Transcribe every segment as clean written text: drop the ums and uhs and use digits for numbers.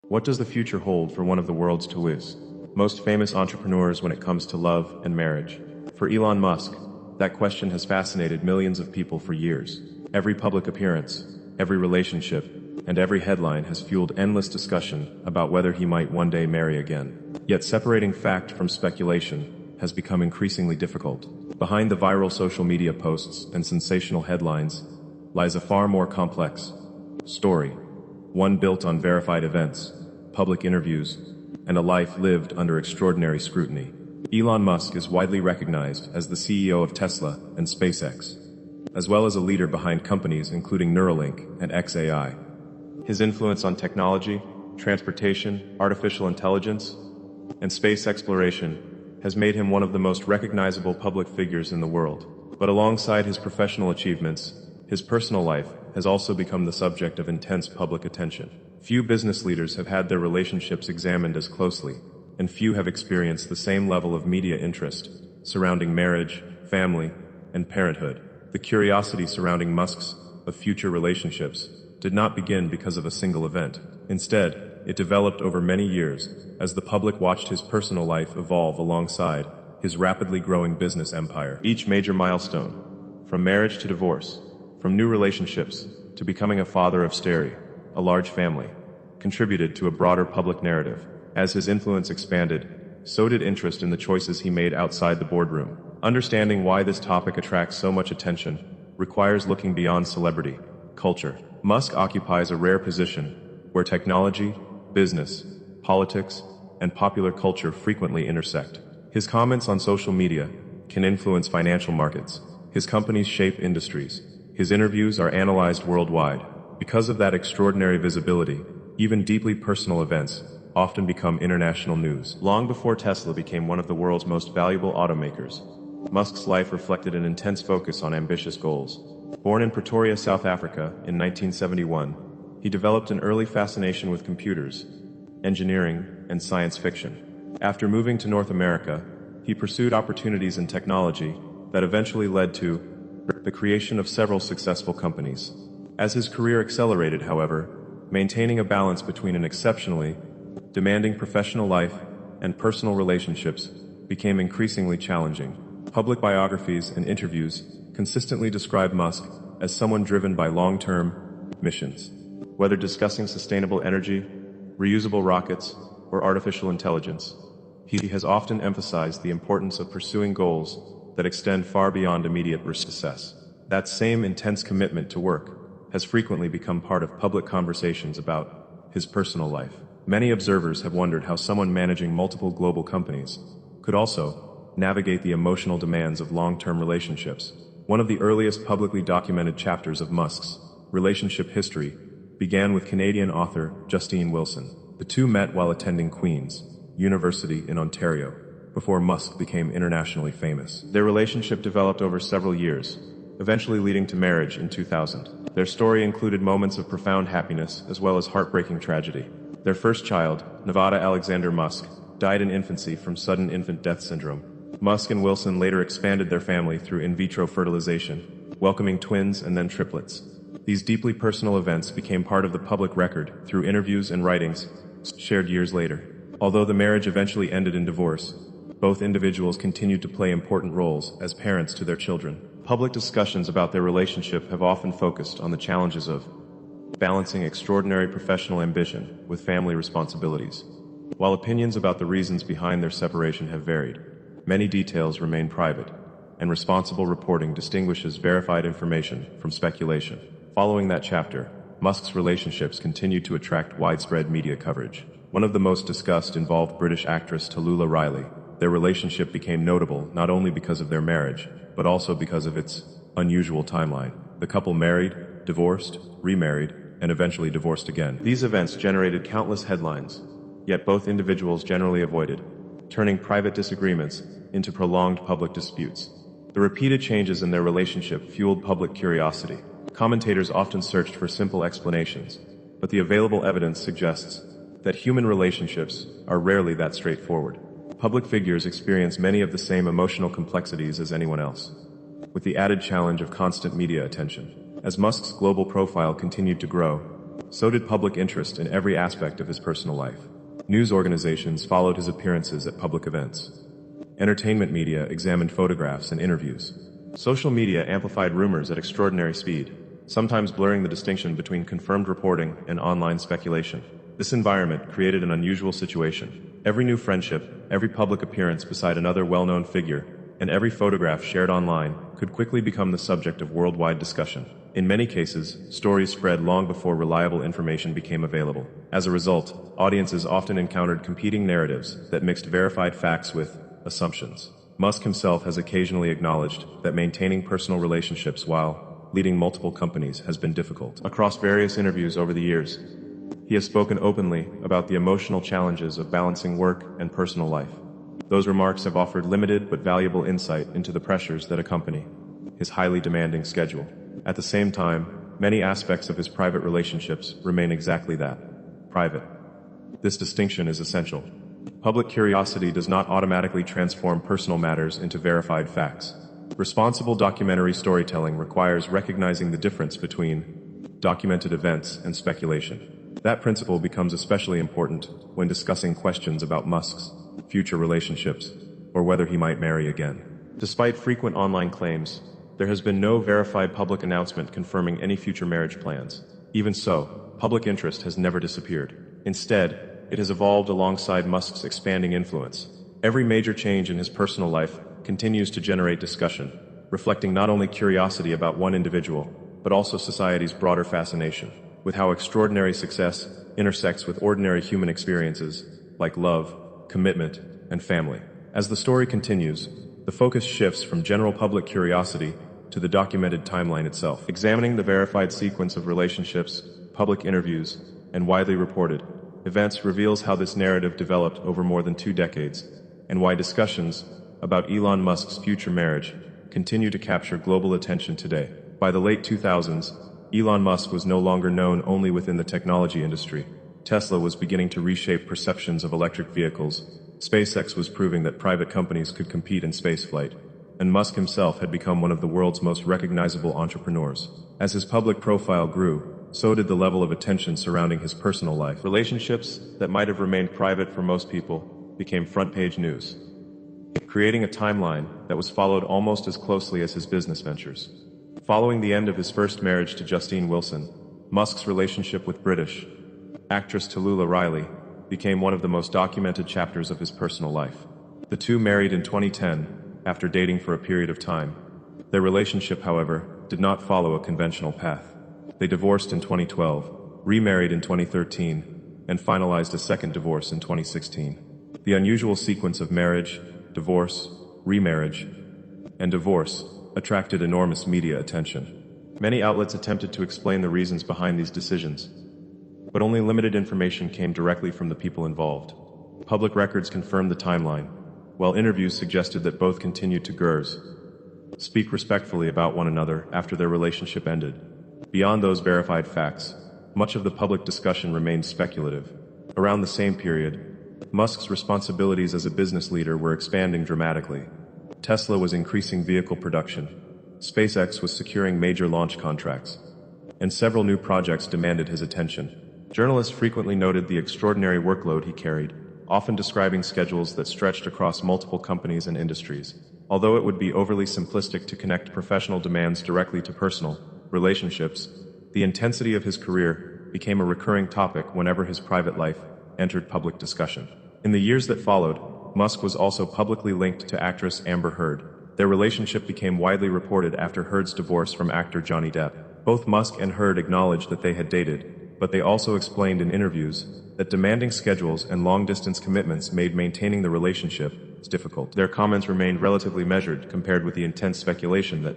What does the future hold for one of the world's most famous entrepreneurs when it comes to love and marriage? For Elon Musk, that question has fascinated millions of people for years. Every public appearance, every relationship, and every headline has fueled endless discussion about whether he might one day marry again. Yet separating fact from speculation has become increasingly difficult. Behind the viral social media posts and sensational headlines lies a far more complex story, one built on verified events, public interviews, and a life lived under extraordinary scrutiny. Elon Musk is widely recognized as the CEO of Tesla and SpaceX, as well as a leader behind companies including Neuralink and xAI. His influence on technology, transportation, artificial intelligence, and space exploration has made him one of the most recognizable public figures in the world. But alongside his professional achievements, his personal life has also become the subject of intense public attention. Few business leaders have had their relationships examined as closely, and few have experienced the same level of media interest surrounding marriage, family, and parenthood. The curiosity surrounding Musk's future relationships did not begin because of a single event. Instead, it developed over many years as the public watched his personal life evolve alongside his rapidly growing business empire. Each major milestone, from marriage to divorce, from new relationships to becoming a father of a large family, contributed to a broader public narrative. As his influence expanded, so did interest in the choices he made outside the boardroom. Understanding why this topic attracts so much attention requires looking beyond celebrity culture. Musk occupies a rare position where technology, business, politics, and popular culture frequently intersect. His comments on social media can influence financial markets. His companies shape industries. His interviews are analyzed worldwide. Because of that extraordinary visibility, even deeply personal events often become international news. Long before Tesla became one of the world's most valuable automakers, Musk's life reflected an intense focus on ambitious goals. Born in Pretoria, South Africa in 1971, he developed an early fascination with computers, engineering, and science fiction. After moving to North America, he pursued opportunities in technology that eventually led to the creation of several successful companies. As his career accelerated, however, maintaining a balance between an exceptionally demanding professional life and personal relationships became increasingly challenging. Public biographies and interviews consistently describe Musk as someone driven by long-term missions. Whether discussing sustainable energy, reusable rockets, or artificial intelligence, he has often emphasized the importance of pursuing goals that extend far beyond immediate success. That same intense commitment to work has frequently become part of public conversations about his personal life. Many observers have wondered how someone managing multiple global companies could also navigate the emotional demands of long-term relationships. One of the earliest publicly documented chapters of Musk's relationship history began with Canadian author Justine Wilson. The two met while attending Queen's University in Ontario, before Musk became internationally famous. Their relationship developed over several years, eventually leading to marriage in 2000. Their story included moments of profound happiness as well as heartbreaking tragedy. Their first child, Nevada Alexander Musk, died in infancy from sudden infant death syndrome. Musk and Wilson later expanded their family through in vitro fertilization, welcoming twins and then triplets. These deeply personal events became part of the public record through interviews and writings shared years later. Although the marriage eventually ended in divorce, both individuals continued to play important roles as parents to their children. Public discussions about their relationship have often focused on the challenges of balancing extraordinary professional ambition with family responsibilities. While opinions about the reasons behind their separation have varied, many details remain private, and responsible reporting distinguishes verified information from speculation. Following that chapter, Musk's relationships continued to attract widespread media coverage. One of the most discussed involved British actress Tallulah Riley. Their relationship became notable not only because of their marriage, but also because of its unusual timeline. The couple married, divorced, remarried, and eventually divorced again. These events generated countless headlines, yet both individuals generally avoided, turning private disagreements into prolonged public disputes. The repeated changes in their relationship fueled public curiosity. Commentators often searched for simple explanations, but the available evidence suggests that human relationships are rarely that straightforward. Public figures experience many of the same emotional complexities as anyone else, with the added challenge of constant media attention. As Musk's global profile continued to grow, so did public interest in every aspect of his personal life. News organizations followed his appearances at public events. Entertainment media examined photographs and interviews. Social media amplified rumors at extraordinary speed, sometimes blurring the distinction between confirmed reporting and online speculation. This environment created an unusual situation. Every new friendship, every public appearance beside another well-known figure, and every photograph shared online could quickly become the subject of worldwide discussion. In many cases, stories spread long before reliable information became available. As a result, audiences often encountered competing narratives that mixed verified facts with assumptions. Musk himself has occasionally acknowledged that maintaining personal relationships while leading multiple companies has been difficult. Across various interviews over the years, he has spoken openly about the emotional challenges of balancing work and personal life. Those remarks have offered limited but valuable insight into the pressures that accompany his highly demanding schedule. At the same time, many aspects of his private relationships remain exactly that, private. This distinction is essential. Public curiosity does not automatically transform personal matters into verified facts. Responsible documentary storytelling requires recognizing the difference between documented events and speculation. That principle becomes especially important when discussing questions about Musk's future relationships or whether he might marry again. Despite frequent online claims, there has been no verified public announcement confirming any future marriage plans. Even so, public interest has never disappeared. Instead, it has evolved alongside Musk's expanding influence. Every major change in his personal life continues to generate discussion, reflecting not only curiosity about one individual, but also society's broader fascination with how extraordinary success intersects with ordinary human experiences like love, commitment, and family. As the story continues, the focus shifts from general public curiosity to the documented timeline itself. Examining the verified sequence of relationships, public interviews, and widely reported events reveals how this narrative developed over more than 2 decades, and why discussions about Elon Musk's future marriage continue to capture global attention today. By the late 2000s, Elon Musk was no longer known only within the technology industry. Tesla was beginning to reshape perceptions of electric vehicles. SpaceX was proving that private companies could compete in spaceflight, and Musk himself had become one of the world's most recognizable entrepreneurs. As his public profile grew, so did the level of attention surrounding his personal life. Relationships that might have remained private for most people became front-page news, creating a timeline that was followed almost as closely as his business ventures. Following the end of his first marriage to Justine Wilson, Musk's relationship with British actress Tallulah Riley became one of the most documented chapters of his personal life. The two married in 2010 after dating for a period of time. Their relationship, however, did not follow a conventional path. They divorced in 2012, remarried in 2013, and finalized a second divorce in 2016. The unusual sequence of marriage, divorce, remarriage, and divorce attracted enormous media attention. Many outlets attempted to explain the reasons behind these decisions, but only limited information came directly from the people involved. Public records confirmed the timeline, while interviews suggested that both continued to speak respectfully about one another after their relationship ended. Beyond those verified facts, much of the public discussion remained speculative. Around the same period, Musk's responsibilities as a business leader were expanding dramatically. Tesla was increasing vehicle production, SpaceX was securing major launch contracts, and several new projects demanded his attention. Journalists frequently noted the extraordinary workload he carried, often describing schedules that stretched across multiple companies and industries. Although it would be overly simplistic to connect professional demands directly to personal relationships, the intensity of his career became a recurring topic whenever his private life entered public discussion. In the years that followed, Musk was also publicly linked to actress Amber Heard. Their relationship became widely reported after Heard's divorce from actor Johnny Depp. Both Musk and Heard acknowledged that they had dated, but they also explained in interviews that demanding schedules and long-distance commitments made maintaining the relationship difficult. Their comments remained relatively measured compared with the intense speculation that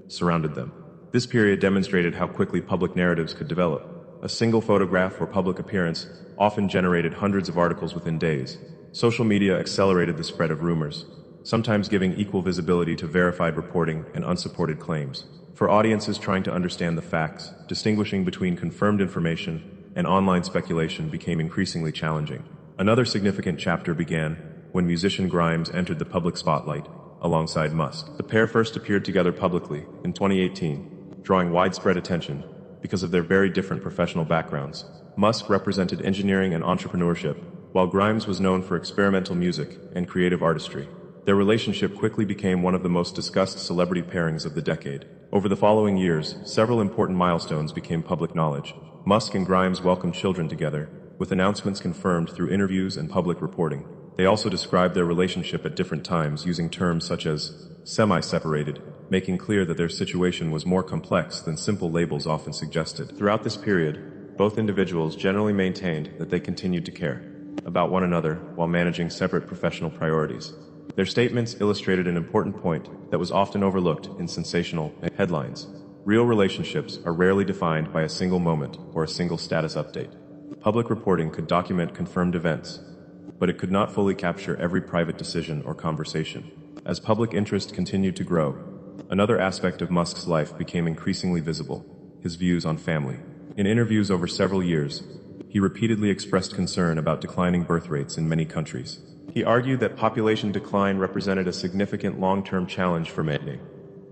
surrounded them. This period demonstrated how quickly public narratives could develop. A single photograph or public appearance often generated hundreds of articles within days. Social media accelerated the spread of rumors, sometimes giving equal visibility to verified reporting and unsupported claims. For audiences trying to understand the facts, distinguishing between confirmed information and online speculation became increasingly challenging. Another significant chapter began when musician Grimes entered the public spotlight alongside Musk. The pair first appeared together publicly in 2018, drawing widespread attention because of their very different professional backgrounds. Musk represented engineering and entrepreneurship, while Grimes was known for experimental music and creative artistry. Their relationship quickly became one of the most discussed celebrity pairings of the decade. Over the following years, several important milestones became public knowledge. Musk and Grimes welcomed children together, with announcements confirmed through interviews and public reporting. They also described their relationship at different times using terms such as semi-separated, making clear that their situation was more complex than simple labels often suggested. Throughout this period, both individuals generally maintained that they continued to care about one another while managing separate professional priorities. Their statements illustrated an important point that was often overlooked in sensational headlines. Real relationships are rarely defined by a single moment or a single status update. Public reporting could document confirmed events, but it could not fully capture every private decision or conversation. As public interest continued to grow, another aspect of Musk's life became increasingly visible: his views on family. In interviews over several years, he repeatedly expressed concern about declining birth rates in many countries. He argued that population decline represented a significant long-term challenge for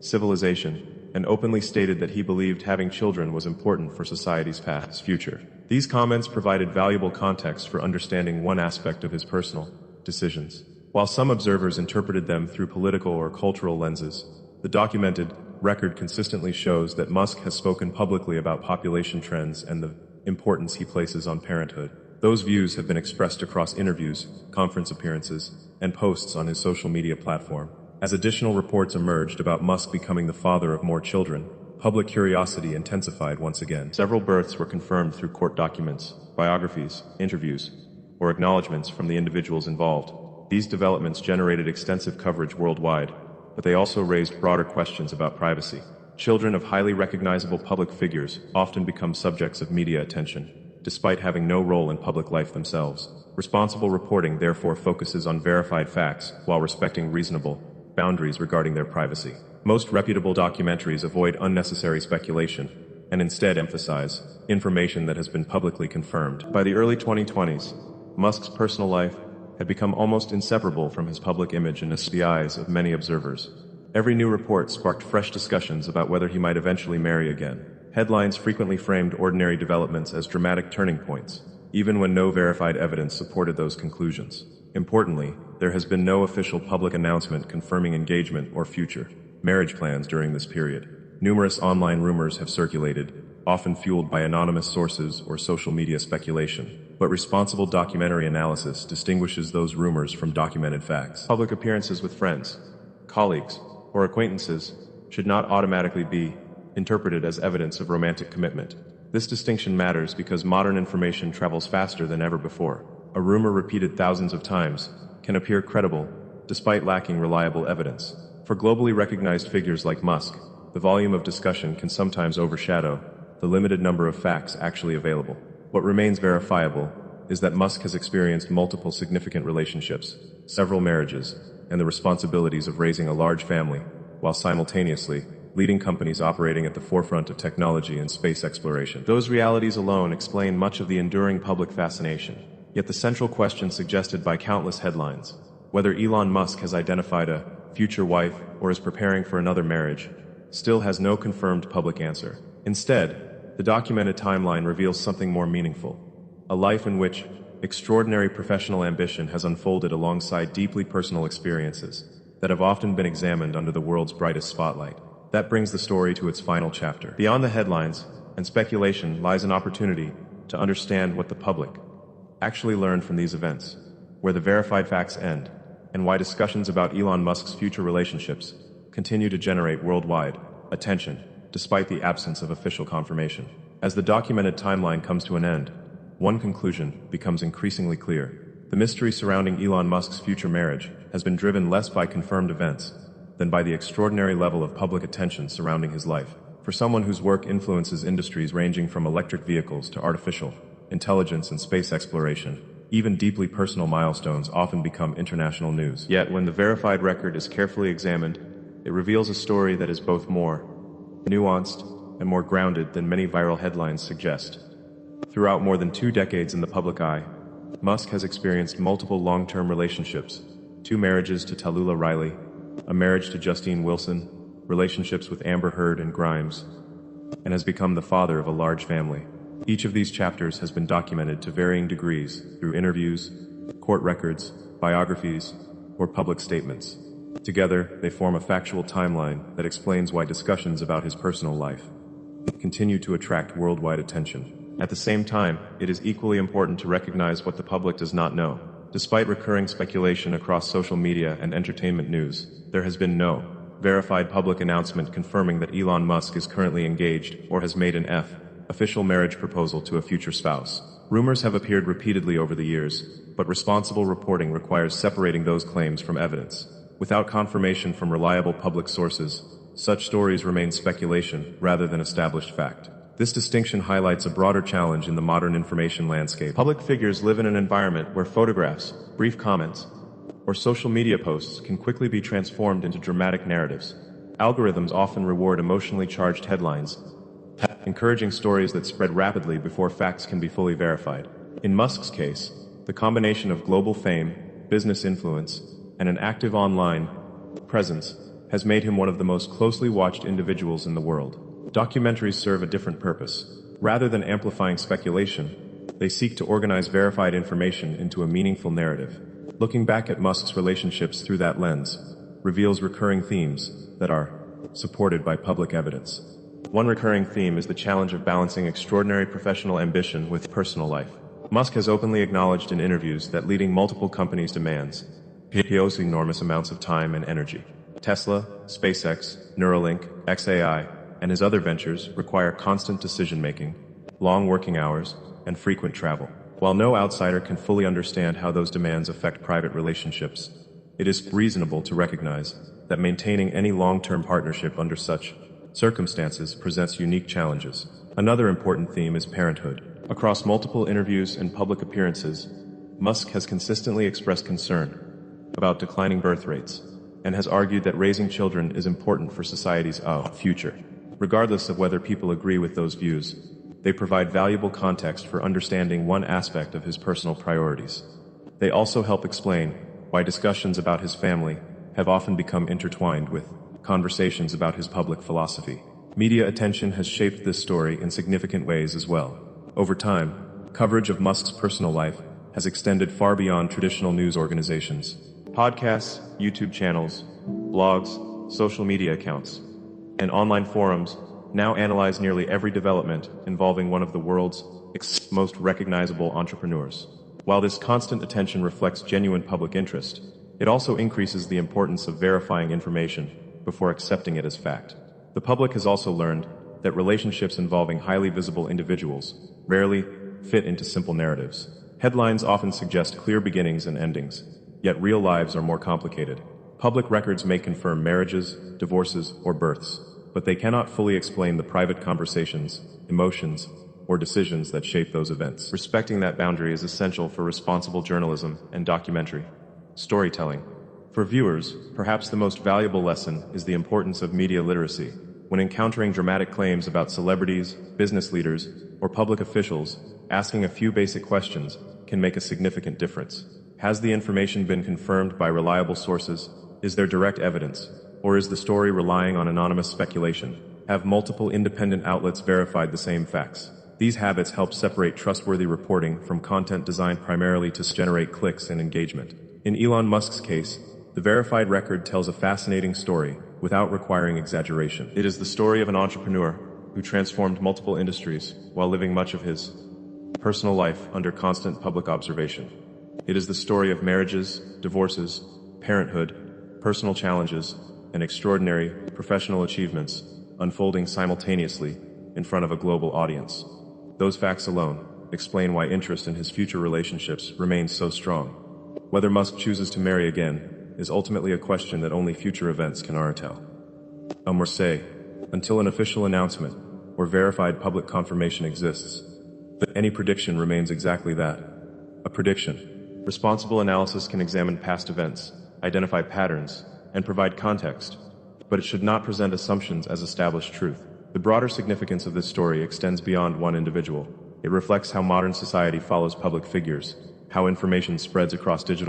civilization, and openly stated that he believed having children was important for society's future. These comments provided valuable context for understanding one aspect of his personal decisions. While some observers interpreted them through political or cultural lenses, the documented record consistently shows that Musk has spoken publicly about population trends and the importance he places on parenthood. Those views have been expressed across interviews, conference appearances, and posts on his social media platform. As additional reports emerged about Musk becoming the father of more children, public curiosity intensified once again. Several births were confirmed through court documents, biographies, interviews, or acknowledgments from the individuals involved. These developments generated extensive coverage worldwide, but they also raised broader questions about privacy. Children of highly recognizable public figures often become subjects of media attention, despite having no role in public life themselves. Responsible reporting therefore focuses on verified facts while respecting reasonable boundaries regarding their privacy. Most reputable documentaries avoid unnecessary speculation and instead emphasize information that has been publicly confirmed. By the early 2020s, Musk's personal life had become almost inseparable from his public image in the eyes of many observers. Every new report sparked fresh discussions about whether he might eventually marry again. Headlines frequently framed ordinary developments as dramatic turning points, even when no verified evidence supported those conclusions. Importantly, there has been no official public announcement confirming engagement or future marriage plans during this period. Numerous online rumors have circulated, often fueled by anonymous sources or social media speculation, but responsible documentary analysis distinguishes those rumors from documented facts. Public appearances with friends, colleagues, or acquaintances should not automatically be interpreted as evidence of romantic commitment. This distinction matters because modern information travels faster than ever before. A rumor repeated thousands of times can appear credible, despite lacking reliable evidence. For globally recognized figures like Musk, the volume of discussion can sometimes overshadow the limited number of facts actually available. What remains verifiable is that Musk has experienced multiple significant relationships, several marriages, and the responsibilities of raising a large family, while simultaneously leading companies operating at the forefront of technology and space exploration. Those realities alone explain much of the enduring public fascination. Yet the central question suggested by countless headlines, whether Elon Musk has identified a future wife or is preparing for another marriage, still has no confirmed public answer. Instead, the documented timeline reveals something more meaningful: a life in which extraordinary professional ambition has unfolded alongside deeply personal experiences that have often been examined under the world's brightest spotlight. That brings the story to its final chapter. Beyond the headlines and speculation lies an opportunity to understand what the public actually learned from these events, where the verified facts end, and why discussions about Elon Musk's future relationships continue to generate worldwide attention, despite the absence of official confirmation. As the documented timeline comes to an end, one conclusion becomes increasingly clear. The mystery surrounding Elon Musk's future marriage has been driven less by confirmed events than by the extraordinary level of public attention surrounding his life. For someone whose work influences industries ranging from electric vehicles to artificial intelligence and space exploration, even deeply personal milestones often become international news. Yet, when the verified record is carefully examined, it reveals a story that is both more nuanced and more grounded than many viral headlines suggest. Throughout more than 2 decades in the public eye, Musk has experienced multiple long-term relationships: 2 marriages to Tallulah Riley, a marriage to Justine Wilson, relationships with Amber Heard and Grimes, and has become the father of a large family. Each of these chapters has been documented to varying degrees through interviews, court records, biographies, or public statements. Together, they form a factual timeline that explains why discussions about his personal life continue to attract worldwide attention. At the same time, it is equally important to recognize what the public does not know. Despite recurring speculation across social media and entertainment news, there has been no verified public announcement confirming that Elon Musk is currently engaged or has made an official marriage proposal to a future spouse. Rumors have appeared repeatedly over the years, but responsible reporting requires separating those claims from evidence. Without confirmation from reliable public sources, such stories remain speculation rather than established fact. This distinction highlights a broader challenge in the modern information landscape. Public figures live in an environment where photographs, brief comments, or social media posts can quickly be transformed into dramatic narratives. Algorithms often reward emotionally charged headlines, encouraging stories that spread rapidly before facts can be fully verified. In Musk's case, the combination of global fame, business influence, and an active online presence has made him one of the most closely watched individuals in the world. Documentaries serve a different purpose. Rather than amplifying speculation, they seek to organize verified information into a meaningful narrative. Looking back at Musk's relationships through that lens reveals recurring themes that are supported by public evidence. One recurring theme is the challenge of balancing extraordinary professional ambition with personal life. Musk has openly acknowledged in interviews that leading multiple companies demands enormous amounts of time and energy. Tesla, SpaceX, Neuralink, XAI, and his other ventures require constant decision-making, long working hours, and frequent travel. While no outsider can fully understand how those demands affect private relationships, it is reasonable to recognize that maintaining any long-term partnership under such circumstances presents unique challenges. Another important theme is parenthood. Across multiple interviews and public appearances, Musk has consistently expressed concern about declining birth rates, and has argued that raising children is important for society's future. Regardless of whether people agree with those views, they provide valuable context for understanding one aspect of his personal priorities. They also help explain why discussions about his family have often become intertwined with conversations about his public philosophy. Media attention has shaped this story in significant ways as well. Over time, coverage of Musk's personal life has extended far beyond traditional news organizations. Podcasts, YouTube channels, blogs, social media accounts, and online forums now analyze nearly every development involving one of the world's most recognizable entrepreneurs. While this constant attention reflects genuine public interest, it also increases the importance of verifying information before accepting it as fact. The public has also learned that relationships involving highly visible individuals rarely fit into simple narratives. Headlines often suggest clear beginnings and endings, yet real lives are more complicated. Public records may confirm marriages, divorces, or births, but they cannot fully explain the private conversations, emotions, or decisions that shape those events. Respecting that boundary is essential for responsible journalism and documentary storytelling. For viewers, perhaps the most valuable lesson is the importance of media literacy. When encountering dramatic claims about celebrities, business leaders, or public officials, asking a few basic questions can make a significant difference. Has the information been confirmed by reliable sources? Is there direct evidence? Or is the story relying on anonymous speculation? Have multiple independent outlets verified the same facts? These habits help separate trustworthy reporting from content designed primarily to generate clicks and engagement. In Elon Musk's case, the verified record tells a fascinating story without requiring exaggeration. It is the story of an entrepreneur who transformed multiple industries while living much of his personal life under constant public observation. It is the story of marriages, divorces, parenthood, personal challenges, and extraordinary professional achievements unfolding simultaneously in front of a global audience. Those facts alone explain why interest in his future relationships remains so strong. Whether Musk chooses to marry again is ultimately a question that only future events can tell. Until an official announcement or verified public confirmation exists, any prediction remains exactly that, a prediction. Responsible analysis can examine past events, identify patterns, and provide context, but it should not present assumptions as established truth. The broader significance of this story extends beyond one individual. It reflects how modern society follows public figures, how information spreads across digital